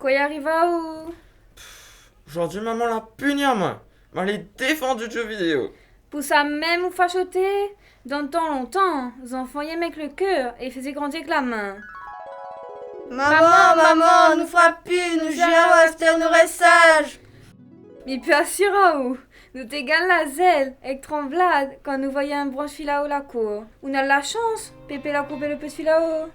quoi y arriva ou? Aujourd'hui, maman l'a puni à moi. Elle est défendue de jeux vidéo. Pour ça même ou fachoté? Dans le temps longtemps, les enfants y aimaient avec le cœur et faisaient grandir avec la main. Maman, nous frappe plus, nous gérons rester nous reste sages. Mais puis assura ou? Nous t'égale la zèle, avec tremblade, quand nous voyons un branche là-haut la cour. On a de la chance, Pépé l'a coupé le petit là-haut.